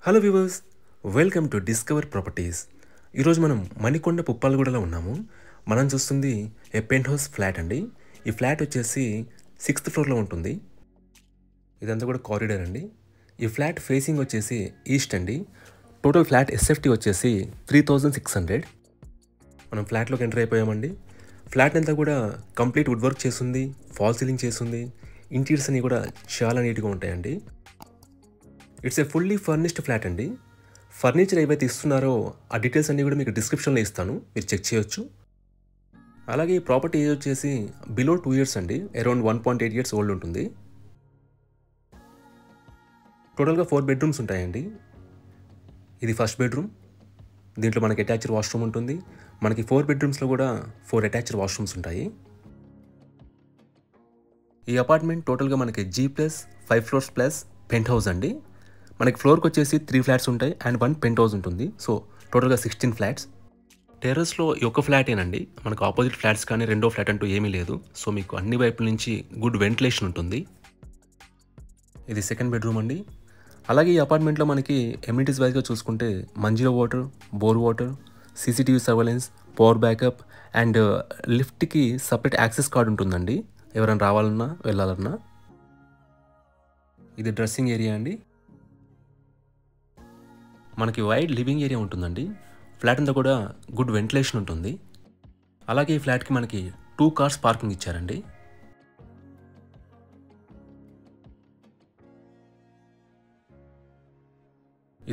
Hello viewers, welcome to discover properties. ఈరోజు మనం మణికొండ పుప్పాలగూడలో ఉన్నాము. మనం చూస్తుంది ఏ పెంట్ హౌస్ ఫ్లాట్ అండి. ఈ ఫ్లాట్ వచ్చేసి 6th ఫ్లోర్లో ఉంటుంది. ఇదంతా కూడా కారిడార్ అండి. ఈ ఫ్లాట్ ఫేసింగ్ వచ్చేసి ఈస్ట్ అండి. టోటల్ ఫ్లాట్ ఎస్ఎఫ్టీ వచ్చేసి 3600. మనం ఫ్లాట్లోకి ఎంటర్ అయిపోయామండి. ఫ్లాట్ అంతా కూడా కంప్లీట్ వుడ్ వర్క్ చేస్తుంది, ఫాల్ సీలింగ్ చేస్తుంది. ఇంటీరియర్స్ అన్నీ కూడా చాలా నీట్గా ఉంటాయండి. It's a fully furnished flat అండి. ఫర్నిచర్ ఏవైతే ఇస్తున్నారో ఆ డీటెయిల్స్ అన్నీ కూడా మీకు డిస్క్రిప్షన్లో ఇస్తాను, మీరు చెక్ చేయొచ్చు. అలాగే ఈ ప్రాపర్టీ ఏజ్ వచ్చేసి బిలో 2 years అండి, అరౌండ్ 1.8 years ఓల్డ్ ఉంటుంది. టోటల్గా 4 bedrooms ఉంటాయండి. ఇది ఫస్ట్ బెడ్రూమ్. దీంట్లో మనకి అటాచ్డ్ వాష్రూమ్ ఉంటుంది. మనకి 4 bedroomsలో కూడా 4 అటాచ్డ్ వాష్రూమ్స్ ఉంటాయి. ఈ అపార్ట్మెంట్ టోటల్గా మనకి G+5 floors plus pent house అండి. మనకి ఫ్లోర్కి వచ్చేసి 3 flats ఉంటాయి అండ్ 1 పెంట్ హౌస్ ఉంటుంది. సో టోటల్గా 16 flats. టెర్రస్లో ఈ ఒక్క ఫ్లాటేనండి, మనకు ఆపోజిట్ ఫ్లాట్స్ కానీ రెండో ఫ్లాట్ అంటూ ఏమీ లేదు. సో మీకు అన్ని వైపుల నుంచి గుడ్ వెంటిలేషన్ ఉంటుంది. ఇది సెకండ్ బెడ్రూమ్ అండి. అలాగే ఈ అపార్ట్మెంట్లో మనకి ఎమ్యూనిటీస్ వైజ్గా చూసుకుంటే Manjira water, bore water, CCTV surveillance, power backup and లిఫ్ట్కి సపరేట్ యాక్సెస్ కార్డ్ ఉంటుందండి ఎవరైనా రావాలన్నా వెళ్ళాలన్నా. ఇది డ్రెస్సింగ్ ఏరియా అండి. మనకి వైడ్ లివింగ్ ఏరియా ఉంటుందండి. ఫ్లాట్ అంతా కూడా గుడ్ వెంటిలేషన్ ఉంటుంది. అలాగే ఈ ఫ్లాట్కి మనకి 2 cars పార్కింగ్ ఇచ్చారండి.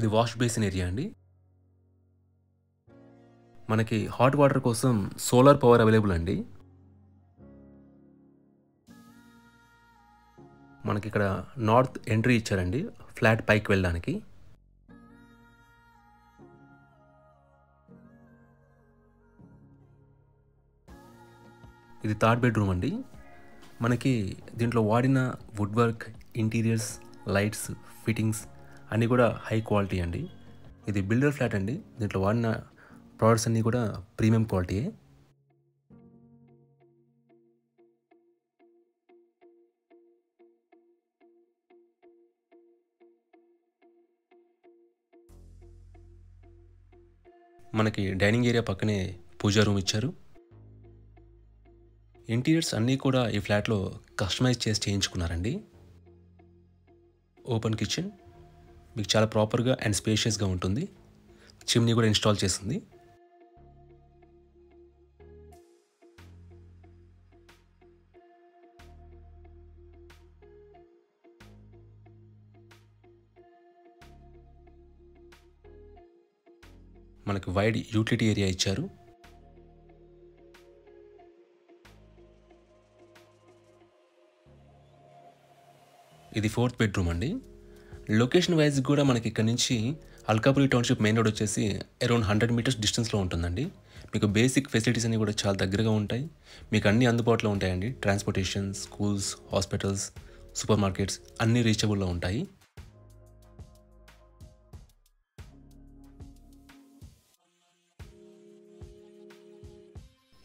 ఇది వాష్ బేసిన్ ఏరియా అండి. మనకి హాట్ వాటర్ కోసం సోలార్ పవర్ అవైలబుల్ అండి. మనకి ఇక్కడ నార్త్ ఎంట్రీ ఇచ్చారండి ఫ్లాట్ పైకి వెళ్ళడానికి. ఇది థర్డ్ బెడ్రూమ్ అండి. మనకి దీంట్లో వాడిన wood work, interiors, lights, fittings అన్నీ కూడా హై క్వాలిటీ అండి. ఇది బిల్డర్ ఫ్లాట్ అండి. దీంట్లో వాడిన ప్రోడక్ట్స్ అన్నీ కూడా ప్రీమియం క్వాలిటీయే. మనకి డైనింగ్ ఏరియా పక్కనే పూజా రూమ్ ఇచ్చారు. ఇంటీరియర్స్ అన్నీ కూడా ఈ ఫ్లాట్లో కస్టమైజ్ చేసి చేయించుకున్నారండి. ఓపెన్ కిచెన్ మీకు చాలా ప్రాపర్గా అండ్ స్పేషియస్గా ఉంటుంది. చిమ్నీ కూడా ఇన్స్టాల్ చేసింది. మనకి వైడ్ యూటిలిటీ ఏరియా ఇచ్చారు. ఇది 4th బెడ్రూమ్ అండి. లొకేషన్ వైజ్ కూడా మనకి ఇక్కడ నుంచి అల్కాపురి టౌన్షిప్ మెయిన్ రోడ్ వచ్చేసి అరౌండ్ 100 meters డిస్టెన్స్లో ఉంటుందండి. మీకు బేసిక్ ఫెసిలిటీస్ అన్నీ కూడా చాలా దగ్గరగా ఉంటాయి. మీకు అన్నీ అందుబాటులో ఉంటాయండి. Transportation, schools, hospitals, super markets అన్నీ రీచబుల్లో ఉంటాయి.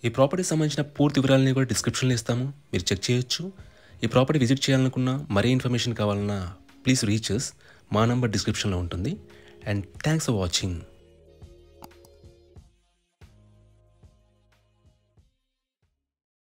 ఈ ప్రాపర్టీకి సంబంధించిన పూర్తి వివరాలని కూడా డిస్క్రిప్షన్లో ఇస్తాము, మీరు చెక్ చేయొచ్చు. ఈ ప్రాపర్టీ విజిట్ చేయాలనుకున్నా, మరీ ఇన్ఫర్మేషన్ కావాలన్నా ప్లీజ్ రీచ్ us. మా నంబర్ డిస్క్రిప్షన్లో ఉంటుంది. And thanks for watching.